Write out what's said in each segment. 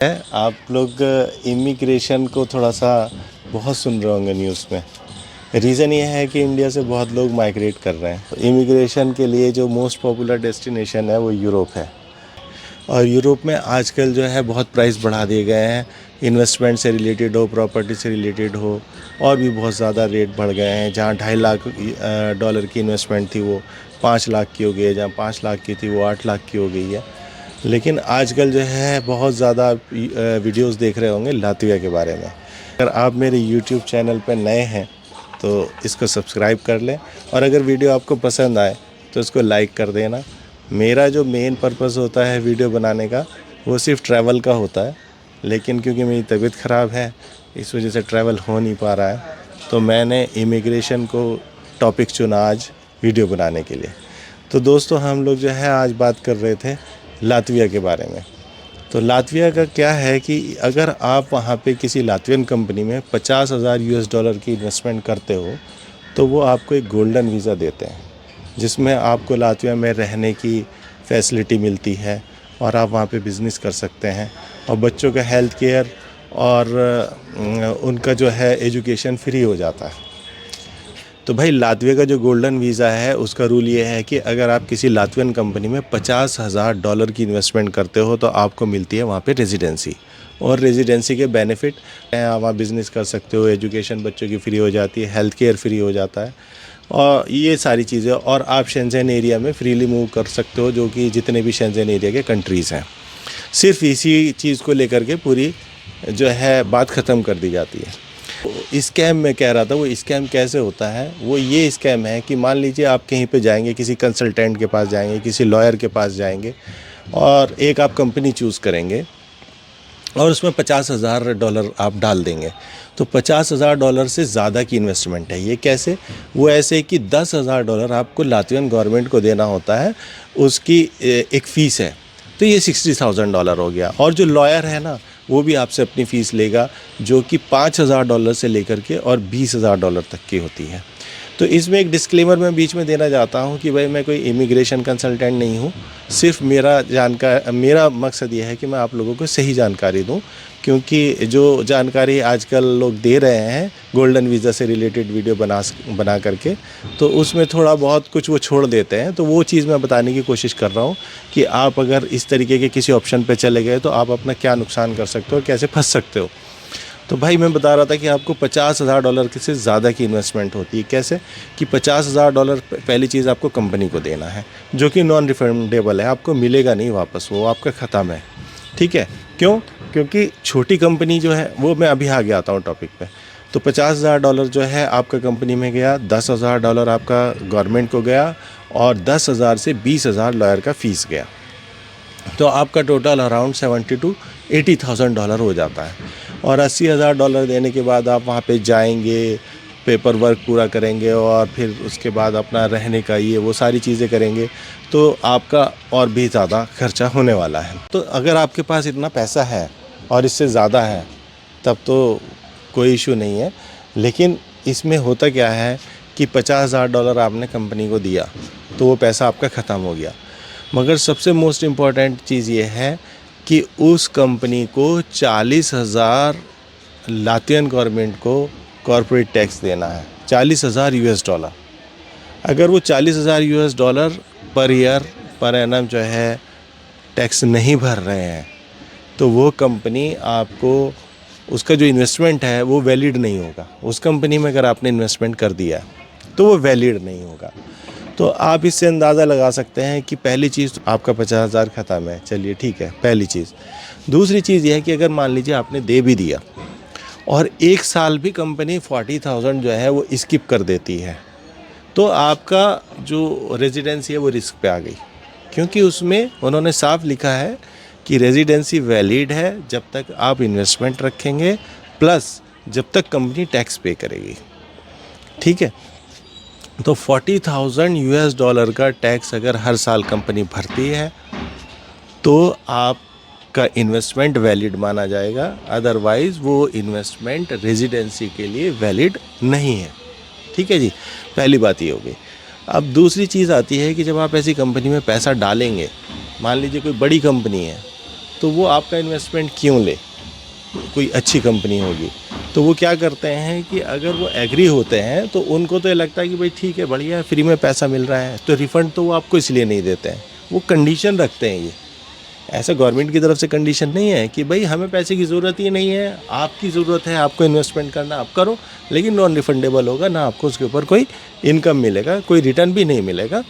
है। आप लोग इमिग्रेशन को थोड़ा सा बहुत सुन रहे होंगे न्यूज़ में। रीज़न ये है कि इंडिया से बहुत लोग माइग्रेट कर रहे हैं। इमिग्रेशन के लिए जो मोस्ट पॉपुलर डेस्टिनेशन है वो यूरोप है। और यूरोप में आजकल जो है बहुत प्राइस बढ़ा दिए गए हैं। इन्वेस्टमेंट से रिलेटेड हो, प्रॉपर्टी से रिलेटेड हो, और भी बहुत ज़्यादा रेट बढ़ गए हैं। जहाँ $2.5 लाख की इन्वेस्टमेंट थी वो 5 लाख की हो गई है, जहाँ 5 लाख की थी वो 8 लाख की हो गई है। लेकिन आजकल जो है बहुत ज़्यादा वीडियोस देख रहे होंगे लातविया के बारे में। अगर आप मेरे यूट्यूब चैनल पर नए हैं तो इसको सब्सक्राइब कर लें, और अगर वीडियो आपको पसंद आए तो इसको लाइक कर देना। मेरा जो मेन पर्पस होता है वीडियो बनाने का वो सिर्फ ट्रैवल का होता है, लेकिन क्योंकि मेरी तबीयत ख़राब है इस वजह से ट्रैवल हो नहीं पा रहा है, तो मैंने इमिग्रेशन को टॉपिक चुना आज वीडियो बनाने के लिए। तो दोस्तों, हम लोग जो है आज बात कर रहे थे लातविया के बारे में। तो लातविया का क्या है कि अगर आप वहाँ पे किसी लातवियन कंपनी में $50,000 की इन्वेस्टमेंट करते हो तो वो आपको एक गोल्डन वीज़ा देते हैं, जिसमें आपको लातविया में रहने की फैसिलिटी मिलती है और आप वहाँ पे बिज़नेस कर सकते हैं, और बच्चों का हेल्थ केयर और उनका जो है एजुकेशन फ्री हो जाता है। तो भाई, लातविया का जो गोल्डन वीज़ा है उसका रूल ये है कि अगर आप किसी लातवियन कंपनी में $50,000 की इन्वेस्टमेंट करते हो तो आपको मिलती है वहाँ पे रेजिडेंसी, और रेजिडेंसी के बेनिफिट हैं। आप वहाँ बिज़नेस कर सकते हो, एजुकेशन बच्चों की फ्री हो जाती है, हेल्थ केयर फ्री हो जाता है, और ये सारी चीज़ें। और आप शेंज़ेन एरिया में फ्रीली मूव कर सकते हो, जो कि जितने भी शेंज़ेन एरिया के कंट्रीज़ हैं। सिर्फ इसी चीज़ को लेकर के पूरी जो है बात ख़त्म कर दी जाती है। स्कैम में कह रहा था, वो स्कैम कैसे होता है? वो ये स्कैम है कि मान लीजिए आप कहीं पे जाएंगे, किसी कंसल्टेंट के पास जाएंगे, किसी लॉयर के पास जाएंगे, और एक आप कंपनी चूज़ करेंगे और उसमें $50,000 आप डाल देंगे। तो $50,000 से ज़्यादा की इन्वेस्टमेंट है। ये कैसे? वो ऐसे कि $10,000 आपको लातवियन गवर्नमेंट को देना होता है, उसकी एक फ़ीस है। तो ये $60,000 हो गया। और जो लॉयर है ना, वो भी आपसे अपनी फ़ीस लेगा, जो कि $5,000 से लेकर के और $20,000 तक की होती है। तो इसमें एक डिस्क्लेमर मैं बीच में देना चाहता हूँ कि भाई, मैं कोई इमिग्रेशन कंसल्टेंट नहीं हूँ। सिर्फ मेरा मकसद ये है कि मैं आप लोगों को सही जानकारी दूँ, क्योंकि जो जानकारी आजकल लोग दे रहे हैं गोल्डन वीज़ा से रिलेटेड वीडियो बना करके, तो उसमें थोड़ा बहुत कुछ वो छोड़ देते हैं। तो वो चीज़ मैं बताने की कोशिश कर रहा हूँ कि आप अगर इस तरीके के किसी ऑप्शन पे चले गए तो आप अपना क्या नुकसान कर सकते हो और कैसे फंस सकते हो। तो भाई, मैं बता रहा था कि आपको $50,000 से ज़्यादा की इन्वेस्टमेंट होती है। कैसे? कि $50,000 पहली चीज़ आपको कंपनी को देना है, जो कि नॉन रिफंडेबल है, आपको मिलेगा नहीं वापस, वो आपका ख़त्म है। ठीक है? क्यों? क्योंकि छोटी कंपनी जो है, वो मैं अभी आगे आता हूँ टॉपिक पे। तो $50,000 जो है आपका कंपनी में गया, $10,000 आपका गवर्नमेंट को गया, और 10,000 से 20,000 लॉयर का फ़ीस गया। तो आपका टोटल अराउंड $70,000 to $80,000 हो जाता है। और $80,000 देने के बाद आप वहाँ पे जाएंगे, पेपर वर्क पूरा करेंगे, और फिर उसके बाद अपना रहने का ये वो सारी चीज़ें करेंगे, तो आपका और भी ज़्यादा खर्चा होने वाला है। तो अगर आपके पास इतना पैसा है और इससे ज़्यादा है तब तो कोई इशू नहीं है। लेकिन इसमें होता क्या है कि $50,000 आपने कंपनी को दिया तो वो पैसा आपका ख़त्म हो गया। मगर सबसे मोस्ट इम्पॉर्टेंट चीज़ ये है कि उस कंपनी को 40,000 लातवियन गवर्नमेंट को कॉर्पोरेट टैक्स देना है। $40,000। अगर वो $40,000 पर ईयर पर एनम जो है टैक्स नहीं भर रहे हैं, तो वो कंपनी आपको, उसका जो इन्वेस्टमेंट है वो वैलिड नहीं होगा। उस कंपनी में अगर आपने इन्वेस्टमेंट कर दिया तो वो वैलिड नहीं होगा। तो आप इससे अंदाज़ा लगा सकते हैं कि पहली चीज़ तो आपका 50,000 ख़त्म है। चलिए ठीक है, पहली चीज़। दूसरी चीज़ यह है कि अगर मान लीजिए आपने दे भी दिया और 1 साल भी कंपनी 40,000 जो है वो स्किप कर देती है, तो आपका जो रेजिडेंसी है वो रिस्क पे आ गई, क्योंकि उसमें उन्होंने साफ लिखा है कि रेजिडेंसी वैलिड है जब तक आप इन्वेस्टमेंट रखेंगे, प्लस जब तक कंपनी टैक्स पे करेगी। ठीक है? तो $40,000 का टैक्स अगर हर साल कंपनी भरती है तो आपका इन्वेस्टमेंट वैलिड माना जाएगा, अदरवाइज़ वो इन्वेस्टमेंट रेजिडेंसी के लिए वैलिड नहीं है। ठीक है जी, पहली बात ये हो गई। अब दूसरी चीज़ आती है कि जब आप ऐसी कंपनी में पैसा डालेंगे, मान लीजिए कोई बड़ी कंपनी है तो वो आपका इन्वेस्टमेंट क्यों ले, कोई अच्छी कंपनी होगी। तो वो क्या करते हैं कि अगर वो एग्री होते हैं तो उनको तो ये लगता है कि भाई ठीक है, बढ़िया है, फ्री में पैसा मिल रहा है, तो रिफ़ंड तो वो आपको इसलिए नहीं देते हैं, वो कंडीशन रखते हैं। ये ऐसा गवर्नमेंट की तरफ से कंडीशन नहीं है कि भाई हमें पैसे की ज़रूरत ही नहीं है, आपकी ज़रूरत है, आपको इन्वेस्टमेंट करना आप करो, लेकिन नॉन रिफंडेबल होगा, ना आपको उसके ऊपर कोई इनकम मिलेगा, कोई रिटर्न भी नहीं मिलेगा।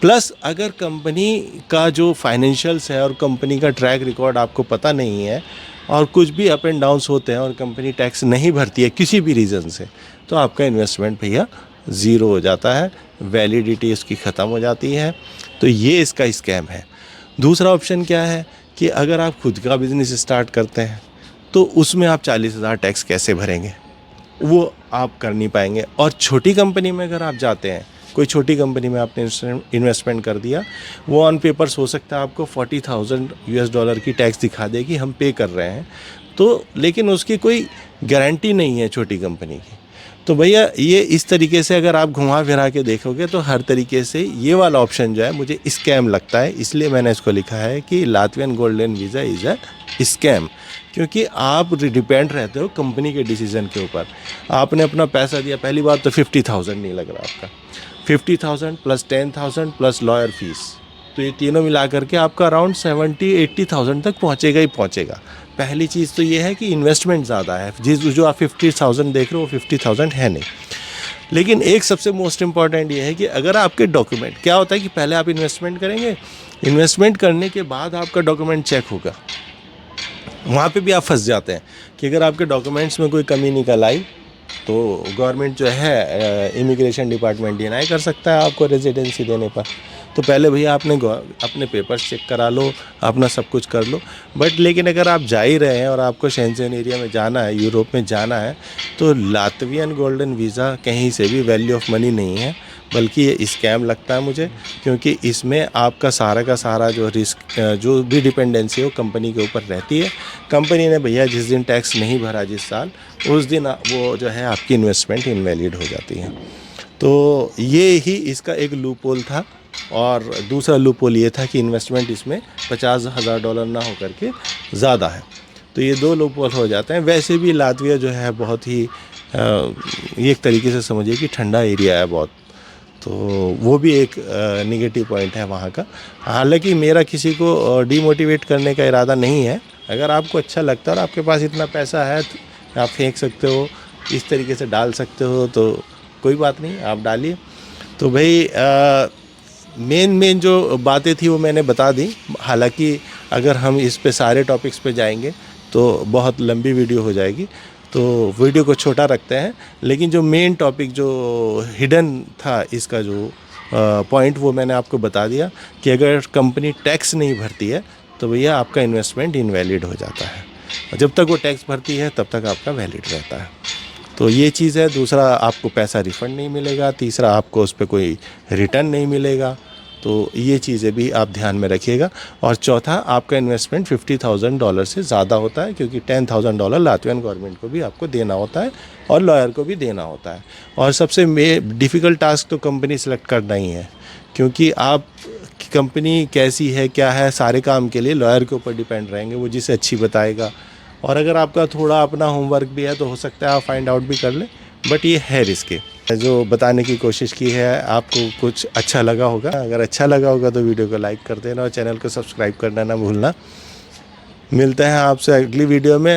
प्लस अगर कंपनी का जो फाइनेंशियल्स है और कंपनी का ट्रैक रिकॉर्ड आपको पता नहीं है और कुछ भी अप एंड डाउन्स होते हैं और कंपनी टैक्स नहीं भरती है किसी भी रीज़न से, तो आपका इन्वेस्टमेंट भैया ज़ीरो हो जाता है, वैलिडिटी उसकी ख़त्म हो जाती है। तो ये इसका स्कैम है। दूसरा ऑप्शन क्या है कि अगर आप खुद का बिज़नेस स्टार्ट करते हैं तो उसमें आप 40,000 टैक्स कैसे भरेंगे, वो आप कर नहीं पाएंगे। और छोटी कंपनी में अगर आप जाते हैं, कोई छोटी कंपनी में आपने इन्वेस्टमेंट कर दिया, वो ऑन पेपर्स हो सकता है आपको $40,000 की टैक्स दिखा दे कि हम पे कर रहे हैं, तो लेकिन उसकी कोई गारंटी नहीं है छोटी कंपनी की। तो भैया ये इस तरीके से अगर आप घुमा फिरा के देखोगे तो हर तरीके से ये वाला ऑप्शन जो है मुझे स्कैम लगता है, इसलिए मैंने इसको लिखा है कि Latvian golden visa is a scam. क्योंकि आप डिपेंड रहते हो कंपनी के डिसीजन के ऊपर। आपने अपना पैसा दिया, पहली बार तो 50,000 नहीं लग रहा आपका, 50,000 प्लस 10,000 प्लस लॉयर फीस, तो ये तीनों मिला करके आपका अराउंड 70-80,000 तक पहुँचेगा ही पहुँचेगा। पहली चीज़ तो ये है कि इन्वेस्टमेंट ज़्यादा है, जो आप 50,000 देख रहे हो वो 50,000 है नहीं। लेकिन एक सबसे मोस्ट इम्पॉर्टेंट ये है कि अगर आपके डॉक्यूमेंट, क्या होता है कि पहले आप इन्वेस्टमेंट करेंगे, इन्वेस्टमेंट करने के बाद आपका डॉक्यूमेंट चेक होगा, वहाँ पे भी आप फंस जाते हैं कि अगर आपके डॉक्यूमेंट्स में कोई कमी निकल आई तो गवर्नमेंट जो है इमिग्रेशन डिपार्टमेंट डिनाई कर सकता है आपको रेजिडेंसी देने पर। तो पहले भैया आपने अपने पेपर्स चेक करा लो, अपना सब कुछ कर लो। बट लेकिन अगर आप जा ही रहे हैं और आपको शेंजेन एरिया में जाना है, यूरोप में जाना है, तो लातवियन गोल्डन वीज़ा कहीं से भी वैल्यू ऑफ मनी नहीं है, बल्कि ये स्कैम लगता है मुझे। क्योंकि इसमें आपका सारा का सारा जो रिस्क, जो भी डिपेंडेंसी है वो कंपनी के ऊपर रहती है। कंपनी ने भैया जिस दिन टैक्स नहीं भरा जिस साल, उस दिन वो जो है आपकी इन्वेस्टमेंट इनवैलिड हो जाती है। तो ये ही इसका एक लूप होल था। और दूसरा लूप होल ये था कि इन्वेस्टमेंट इसमें $50,000 ना हो करके ज़्यादा है। तो ये दो लूप होल हो जाते हैं। वैसे भी लातविया जो है बहुत ही ये एक तरीके से समझिए कि ठंडा एरिया है बहुत, तो वो भी एक नेगेटिव पॉइंट है वहाँ का। हालांकि मेरा किसी को डीमोटिवेट करने का इरादा नहीं है। अगर आपको अच्छा लगता है और आपके पास इतना पैसा है तो आप फेंक सकते हो, इस तरीके से डाल सकते हो, तो कोई बात नहीं, आप डालिए। तो भाई मेन जो बातें थी वो मैंने बता दी। हालांकि अगर हम इस पे सारे टॉपिक्स पे जाएंगे तो बहुत लंबी वीडियो हो जाएगी, तो वीडियो को छोटा रखते हैं। लेकिन जो मेन टॉपिक जो हिडन था इसका जो पॉइंट, वो मैंने आपको बता दिया कि अगर कंपनी टैक्स नहीं भरती है तो भैया आपका इन्वेस्टमेंट इनवैलिड हो जाता है, और जब तक वो टैक्स भरती है तब तक आपका वैलिड रहता है। तो ये चीज़ है। दूसरा, आपको पैसा रिफ़ंड नहीं मिलेगा। तीसरा, आपको उस पर कोई रिटर्न नहीं मिलेगा। तो ये चीज़ें भी आप ध्यान में रखिएगा। और चौथा, आपका इन्वेस्टमेंट $50,000 से ज़्यादा होता है, क्योंकि $10,000 लातवियन गवर्नमेंट को भी आपको देना होता है और लॉयर को भी देना होता है। और सबसे डिफ़िकल्ट टास्क तो कंपनी सेलेक्ट करना ही है, क्योंकि आप कंपनी कैसी है क्या है, सारे काम के लिए लॉयर के ऊपर डिपेंड रहेंगे, वो जिसे अच्छी बताएगा। और अगर आपका थोड़ा अपना होमवर्क भी है तो हो सकता है आप फाइंड आउट भी कर लें, बट ये है रिस्की। जो बताने की कोशिश की है आपको कुछ अच्छा लगा होगा। अगर अच्छा लगा होगा तो वीडियो को लाइक कर देना और चैनल को सब्सक्राइब करना ना भूलना। मिलते हैं आपसे अगली वीडियो में।